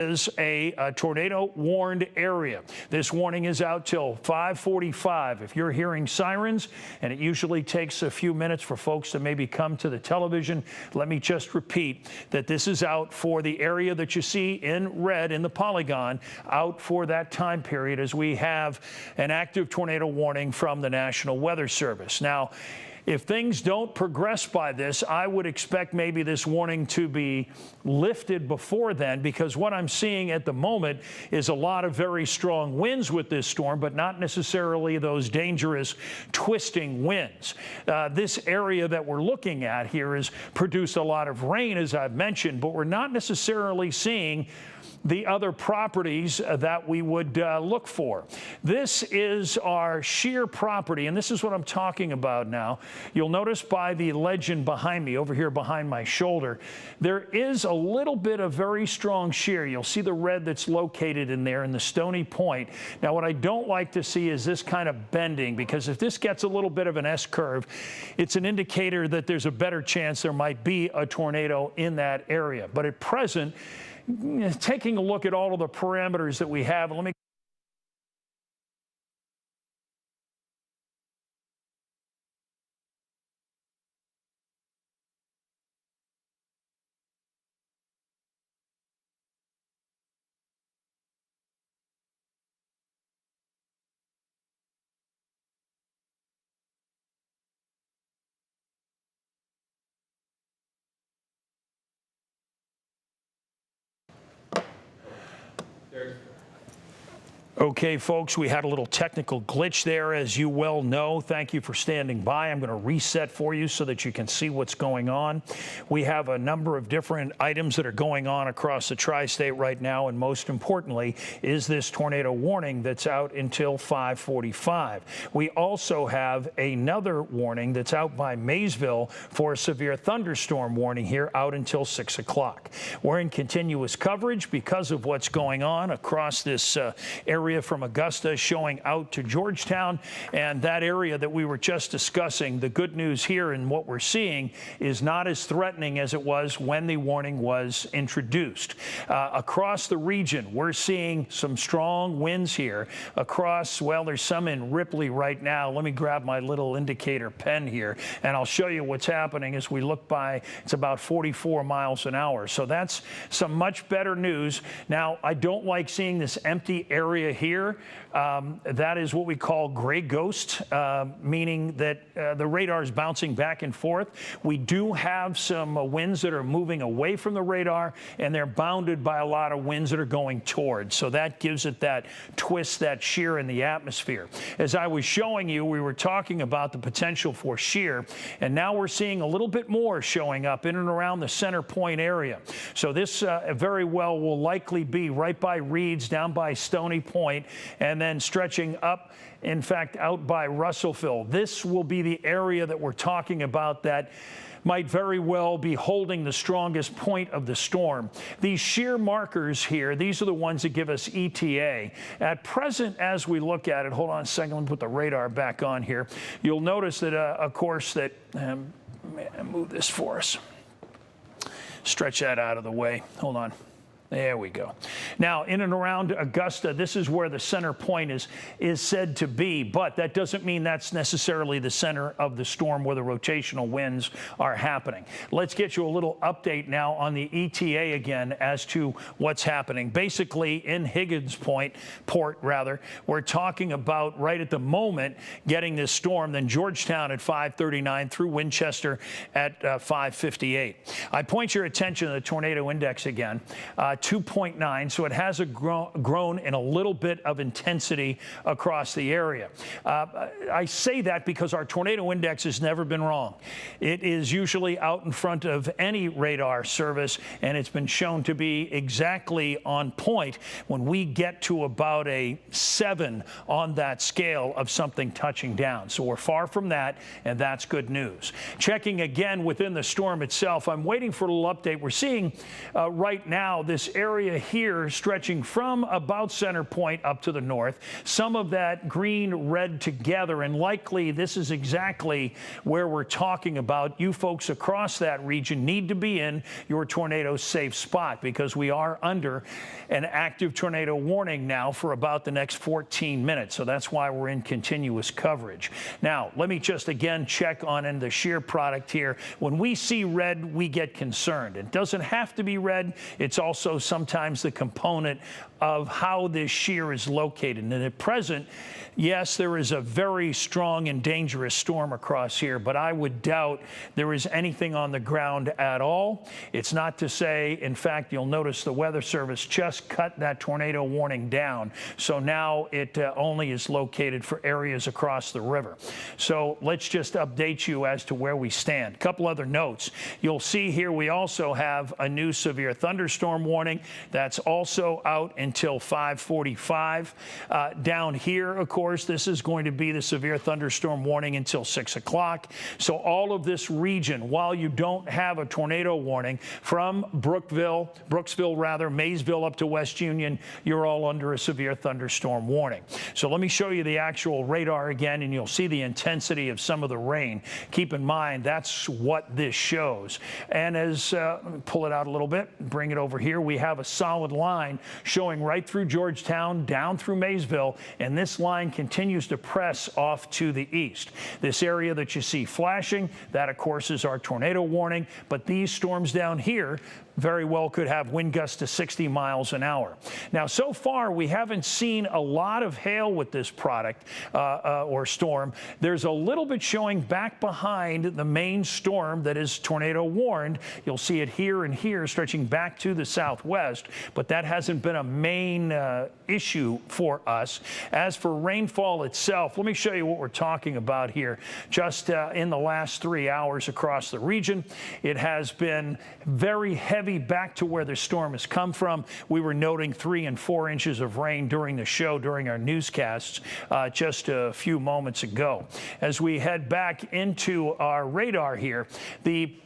Is a tornado warned area. This warning is out till 5:45. If you're hearing sirens, and it usually takes a few minutes for folks to maybe come to the television, let me just repeat that this is out for the area that you see in red in the polygon, out for that time period as we have an active tornado warning from the National Weather Service. Now, if things don't progress by this, I would expect maybe this warning to be lifted before then, because what I'm seeing at the moment is a lot of very strong winds with this storm, but not necessarily those dangerous twisting winds. This area that we're looking at here has produced a lot of rain, as I've mentioned, but we're not necessarily seeing the other properties that we would look for. This is our shear property, and this is what I'm talking about now. You'll notice by the legend behind me, over here behind my shoulder, there is a little bit of very strong shear. You'll see the red that's located in there in the stony point. Now, what I don't like to see is this kind of bending, because if this gets a little bit of an S-curve, it's an indicator that there's a better chance there might be a tornado in that area. But at present, taking a look at all of the parameters that we have, let me Okay, folks, we had a little technical glitch there, as you well know. Thank you for standing by. I'm going to reset for you so that you can see what's going on. We have a number of different items that are going on across the tri-state right now, and most importantly is this tornado warning that's out until 5:45. We also have another warning that's out by Maysville for a severe thunderstorm warning here out until 6 o'clock. We're in continuous coverage because of what's going on across this area from Augusta showing out to Georgetown, and that area that we were just discussing. The good news here and what we're seeing is not as threatening as it was when the warning was introduced. Across the region, we're seeing some strong winds here across, well, there's some in Ripley right now. Let me grab my little indicator pen here, and I'll show you what's happening as we look by. It's about 44 miles an hour. So that's some much better news. Now, I don't like seeing this empty area here. That is what we call gray ghost, meaning that the radar is bouncing back and forth. We do have some winds that are moving away from the radar, and they're bounded by a lot of winds that are going towards. So that gives it that twist, that shear in the atmosphere. As I was showing you, we were talking about the potential for shear, and now we're seeing a little bit more showing up in and around the center point area. So this very well will likely be right by Reeds, down by Stony Point, and then stretching up, in fact, out by Russellville. This will be the area that we're talking about that might very well be holding the strongest point of the storm. These shear markers here, these are the ones that give us ETA. At present, as we look at it, hold on a second, let me put the radar back on here. You'll notice that, of course, that, move this for us. Stretch that out of the way. Hold on. There we go. Now, in and around Augusta, this is where the center point is said to be, but that doesn't mean that's necessarily the center of the storm where the rotational winds are happening. Let's get you a little update now on the ETA again as to what's happening. Basically, in Higgins Port, we're talking about right at the moment getting this storm, then Georgetown at 5:39 through Winchester at 5:58. I point your attention to the tornado index again. 2.9, so it has grown in a little bit of intensity across the area. I say that because our tornado index has never been wrong. It is usually out in front of any radar service, and it's been shown to be exactly on point when we get to about a 7 on that scale of something touching down. So we're far from that, and that's good news. Checking again within the storm itself, I'm waiting for a little update. We're seeing right now this area here stretching from about center point up to the north. Some of that green, red together, and likely this is exactly where we're talking about. You folks across that region need to be in your tornado safe spot because we are under an active tornado warning now for about the next 14 minutes. So that's why we're in continuous coverage. Now, let me just again check on in the shear product here. When we see red, we get concerned. It doesn't have to be red. It's also sometimes the component of how this shear is located. And at present, yes, there is a very strong and dangerous storm across here, but I would doubt there is anything on the ground at all. It's not to say, in fact, you'll notice the Weather Service just cut that tornado warning down. So now it only is located for areas across the river. So let's just update you as to where we stand. A couple other notes. You'll see here we also have a new severe thunderstorm warning that's also out until 5:45. Down here, of course, this is going to be the severe thunderstorm warning until 6 o'clock. So all of this region, while you don't have a tornado warning from Brooksville rather, Maysville up to West Union, you're all under a severe thunderstorm warning. So let me show you the actual radar again, and you'll see the intensity of some of the rain. Keep in mind, that's what this shows. And as, let me pull it out a little bit, bring it over here. We have a solid line showing right through Georgetown, down through Maysville, and this line continues to press off to the east. This area that you see flashing, that of course is our tornado warning, but these storms down here very well could have wind gusts to 60 miles an hour. Now, so far, we haven't seen a lot of hail with this product or storm. There's a little bit showing back behind the main storm that is tornado warned. You'll see it here and here stretching back to the southwest, but that hasn't been a main issue for us. As for rainfall itself, let me show you what we're talking about here. Just in the last 3 hours across the region, it has been very heavy back to where the storm has come from. We were noting 3 and 4 inches of rain during the show, during our newscasts just a few moments ago. As we head back into our radar here, the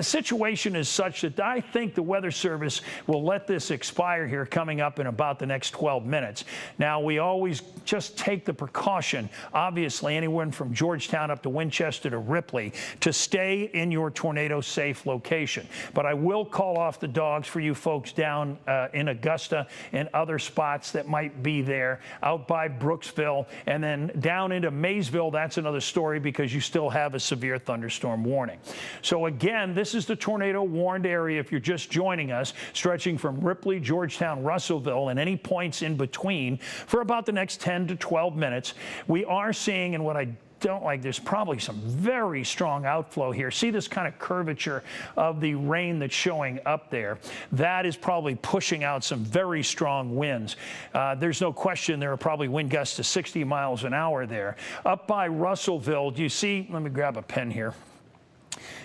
situation is such that I think the Weather Service will let this expire here coming up in about the next 12 minutes. Now, we always just take the precaution, obviously, anyone from Georgetown up to Winchester to Ripley, to stay in your tornado-safe location. But I will call off the dogs for you folks down in Augusta and other spots that might be there, out by Brooksville, and then down into Maysville. That's another story because you still have a severe thunderstorm warning. So again, this is the tornado warned area if you're just joining us, stretching from Ripley, Georgetown, Russellville, and any points in between for about the next 10 to 12 minutes. We are seeing, and what I don't like, there's probably some very strong outflow here. See this kind of curvature of the rain that's showing up there? That is probably pushing out some very strong winds. There's no question there are probably wind gusts to 60 miles an hour there. Up by Russellville, do you see, let me grab a pen here.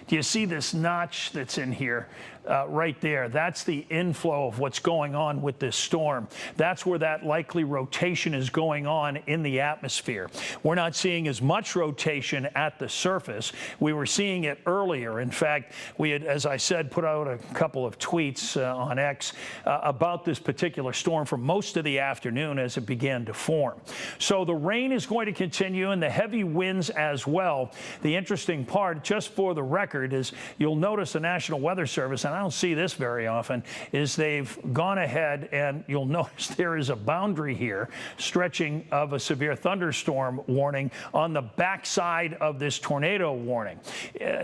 Do you see this notch that's in here? Right there, that's the inflow of what's going on with this storm. That's where that likely rotation is going on in the atmosphere. We're not seeing as much rotation at the surface. We were seeing it earlier. In fact, we had, as I said, put out a couple of tweets on X about this particular storm for most of the afternoon as it began to form. So the rain is going to continue and the heavy winds as well. The interesting part, just for the record, is you'll notice the National Weather Service, and I don't see this very often, is they've gone ahead and you'll notice there is a boundary here stretching of a severe thunderstorm warning on the backside of this tornado warning.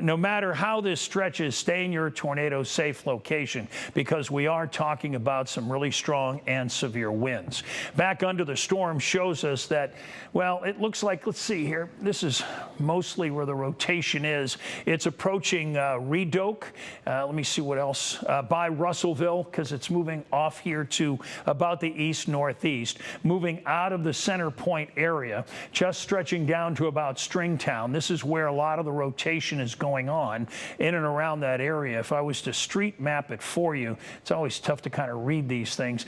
No matter how this stretches, stay in your tornado safe location because we are talking about some really strong and severe winds. Back under the storm shows us that, well, it looks like, let's see here, this is mostly where the rotation is. It's approaching Redoke. Let me see what else. By Russellville, because it's moving off here to about the east-northeast, moving out of the center point area, just stretching down to about Stringtown. This is where a lot of the rotation is going on in and around that area. If I was to street map it for you, it's always tough to kind of read these things.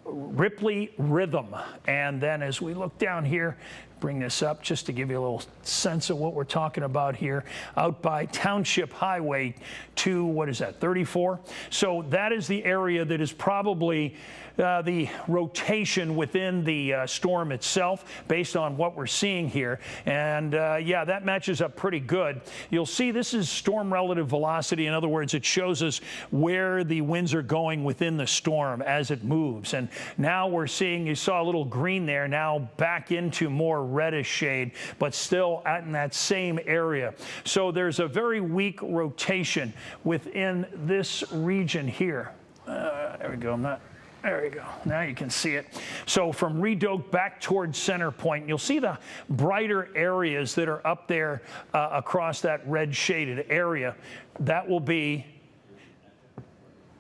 Ripley Rhythm, and then as we look down here, bring this up just to give you a little sense of what we're talking about here. Out by Township Highway 2, what is that, 34? So that is the area that is probably the rotation within the storm itself based on what we're seeing here. And yeah, that matches up pretty good. You'll see this is storm relative velocity. In other words, it shows us where the winds are going within the storm as it moves. And now we're seeing, you saw a little green there, now back into more reddish shade, but still in that same area. So there's a very weak rotation within this region here. There we go. There we go. Now you can see it. So from Redoke back towards Center Point, you'll see the brighter areas that are up there across that red shaded area. That will be,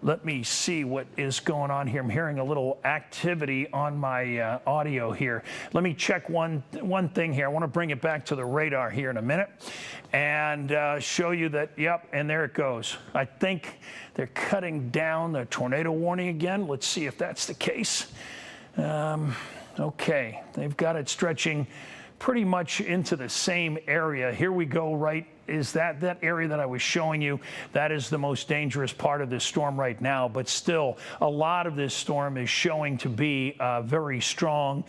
let me see what is going on here. I'm hearing a little activity on my audio here. Let me check one thing here. I want to bring it back to the radar here in a minute and show you that, yep, and there it goes. I think they're cutting down the tornado warning again. Let's see if that's the case. Okay, they've got it stretching pretty much into the same area. Here we go, right? Is that area that I was showing you? That is the most dangerous part of this storm right now. But still, a lot of this storm is showing to be a very strong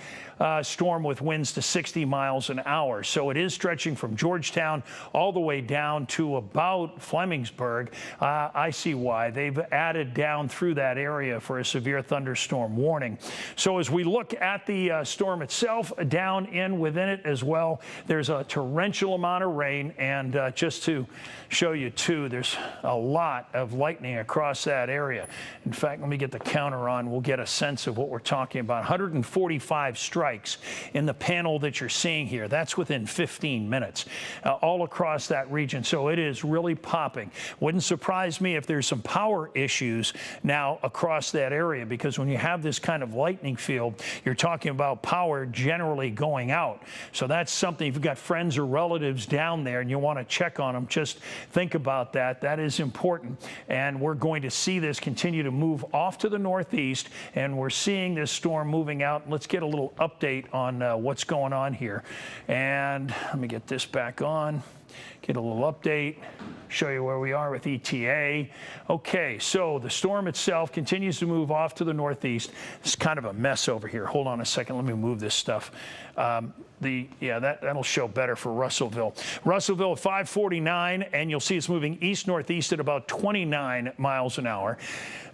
storm with winds to 60 miles an hour. So it is stretching from Georgetown all the way down to about Flemingsburg. I see why. They've added down through that area for a severe thunderstorm warning. So as we look at the storm itself, down in within it as well, there's a torrential amount of rain. And just to show you, too, there's a lot of lightning across that area. In fact, let me get the counter on. We'll get a sense of what we're talking about. 145 strikes in the panel that you're seeing here. That's within 15 minutes, all across that region. So it is really popping. Wouldn't surprise me if there's some power issues now across that area, because when you have this kind of lightning field, you're talking about power generally going out. So that's something, if you've got friends or relatives down there and you want to check on them, just think about that. That is important. And we're going to see this continue to move off to the northeast, and we're seeing this storm moving out. Let's get a little update on what's going on here. And let me get this back on. Get a little update, show you where we are with ETA. Okay, so the storm itself continues to move off to the northeast. It's kind of a mess over here. Hold on a second. Let me move this stuff. That'll show better for Russellville. Russellville at 549, and you'll see it's moving east-northeast at about 29 miles an hour.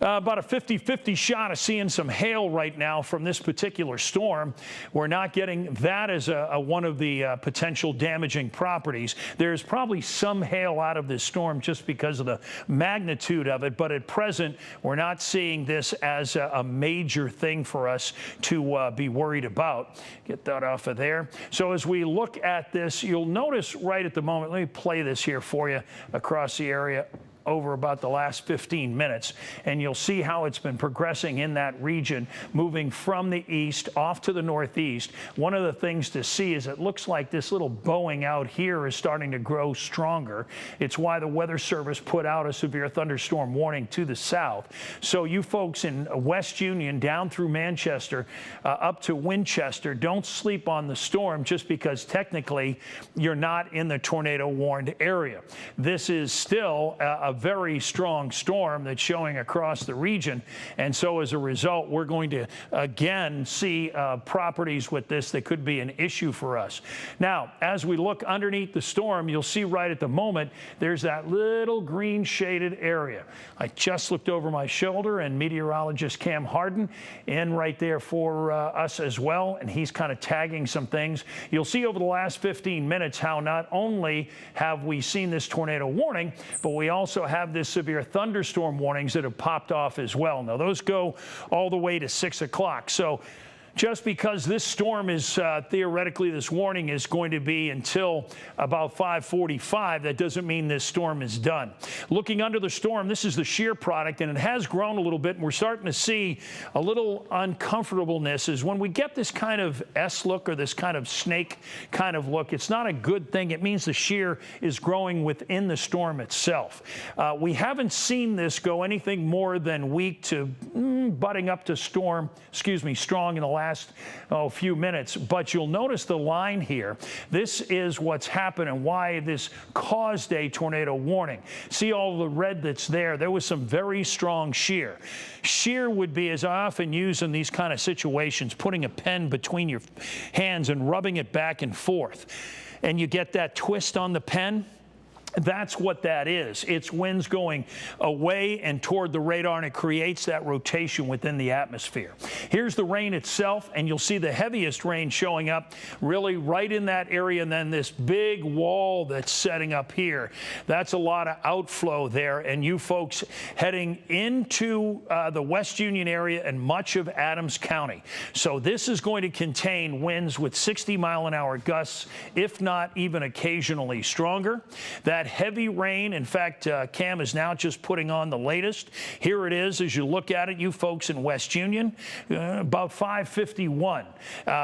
About a 50-50 shot of seeing some hail right now from this particular storm. We're not getting that as one of the potential damaging properties. There's probably some hail out of this storm just because of the magnitude of it, but at present, we're not seeing this as a major thing for us to be worried about. Get that off of there. So as we look at this, you'll notice right at the moment, let me play this here for you across the area over about the last 15 minutes, and you'll see how it's been progressing in that region, moving from the east off to the northeast. One of the things to see is it looks like this little bowing out here is starting to grow stronger. It's why the Weather Service put out a severe thunderstorm warning to the south. So you folks in West Union down through Manchester up to Winchester, don't sleep on the storm just because technically you're not in the tornado warned area. This is still a very strong storm that's showing across the region, and so as a result, we're going to again see properties with this that could be an issue for us. Now, as we look underneath the storm, you'll see right at the moment there's that little green shaded area. I just looked over my shoulder, and meteorologist Cam Harden in right there for us as well, and he's kind of tagging some things. You'll see over the last 15 minutes how not only have we seen this tornado warning, but we also have this severe thunderstorm warnings that have popped off as well. Now, those go all the way to 6 o'clock. So just because this storm is theoretically, this warning is going to be until about 5:45, that doesn't mean this storm is done. Looking under the storm, this is the shear product, and it has grown a little bit, and we're starting to see a little uncomfortableness. Is when we get this kind of S look or this kind of snake kind of look, it's not a good thing. It means the shear is growing within the storm itself. We haven't seen this go anything more than weak to butting up to strong in the last few minutes. But you'll notice the line here. This is what's happened and why this caused a tornado warning. See all the red that's there? There was some very strong shear. Shear would be, as I often use in these kind of situations, putting a pen between your hands and rubbing it back and forth. And you get that twist on the pen. That's what that is. It's winds going away and toward the radar, and it creates that rotation within the atmosphere. Here's the rain itself, and you'll see the heaviest rain showing up really right in that area, and then this big wall that's setting up here. That's a lot of outflow there, and you folks heading into the West Union area and much of Adams County. So this is going to contain winds with 60-mile-an-hour gusts, if not even occasionally stronger. That heavy rain, in fact, Cam is now just putting on the latest. Here it is as you look at it, you folks in West Union, about 5:51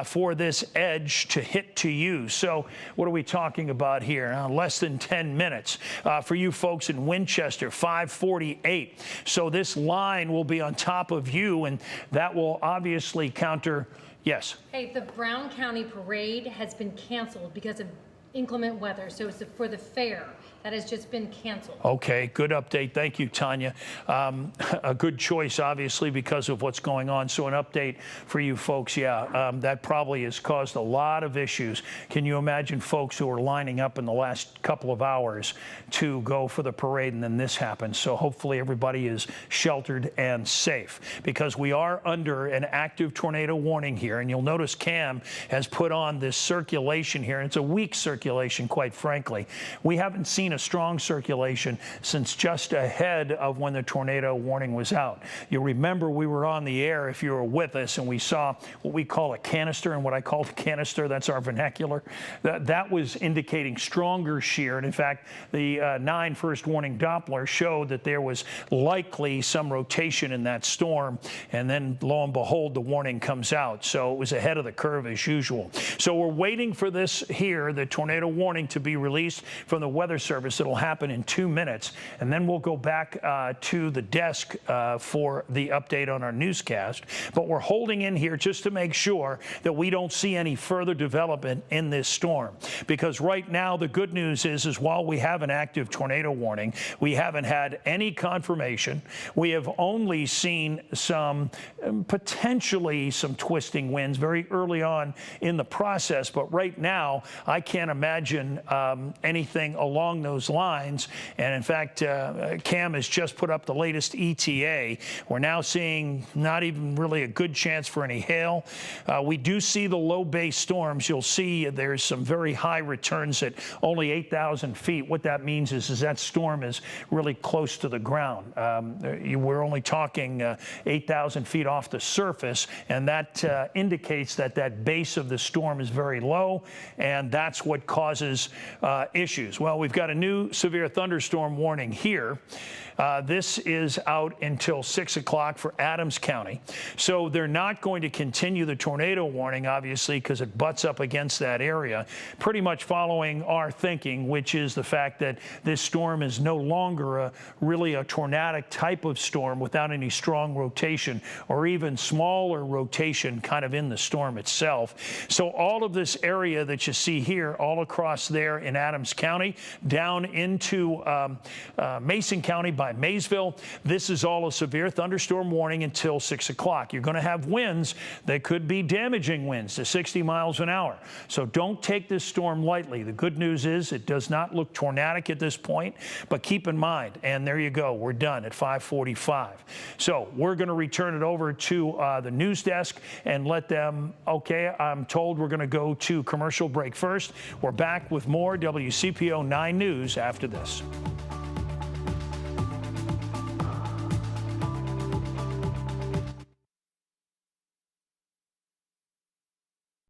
for this edge to hit to you. So what are we talking about here? Less than 10 minutes. For you folks in Winchester, 5:48. So this line will be on top of you, and that will obviously counter. Yes? Hey, the Brown County Parade has been canceled because of inclement weather, so it's for the fair. That has just been canceled. Okay, good update. Thank you, Tanya. A good choice, obviously, because of what's going on. So an update for you folks, yeah, that probably has caused a lot of issues. Can you imagine folks who are lining up in the last couple of hours to go for the parade, and then this happens? So hopefully everybody is sheltered and safe, because we are under an active tornado warning here. And you'll notice Cam has put on this circulation here, and it's a weak circulation, quite frankly. We haven't seen a strong circulation since just ahead of when the tornado warning was out. You remember we were on the air, if you were with us, and we saw what we call a canister, and what I call a canister, that's our vernacular. That was indicating stronger shear. And in fact, the 9 first warning Doppler showed that there was likely some rotation in that storm. And then lo and behold, the warning comes out. So it was ahead of the curve as usual. So we're waiting for this here, the tornado warning, to be released from the Weather Service. It'll happen in 2 minutes, and then we'll go back to the desk for the update on our newscast. But we're holding in here just to make sure that we don't see any further development in this storm, because right now the good news is while we have an active tornado warning, we haven't had any confirmation. We have only seen some potentially some twisting winds very early on in the process, but right now I can't imagine anything along those lines. And in fact, Cam has just put up the latest ETA. We're now seeing not even really a good chance for any hail. We do see the low base storms. You'll see there's some very high returns at only 8,000 feet. What that means is that storm is really close to the ground. We're only talking 8,000 feet off the surface, and that indicates that that base of the storm is very low, and that's what causes issues. Well, we've got a new severe thunderstorm warning here. This is out until 6 o'clock for Adams County. So they're not going to continue the tornado warning, obviously, because it butts up against that area, pretty much following our thinking, which is the fact that this storm is no longer really a tornadic type of storm without any strong rotation or even smaller rotation kind of in the storm itself. So all of this area that you see here, all across there in Adams County, down into Mason County by Maysville, this is all a severe thunderstorm warning until 6 o'clock. You're going to have winds that could be damaging winds to 60 miles an hour. So don't take this storm lightly. The good news is it does not look tornadic at this point, but keep in mind, and there you go, we're done at 5:45. So we're going to return it over to the news desk and let them, okay, I'm told we're going to go to commercial break first. We're back with more WCPO 9 News after this.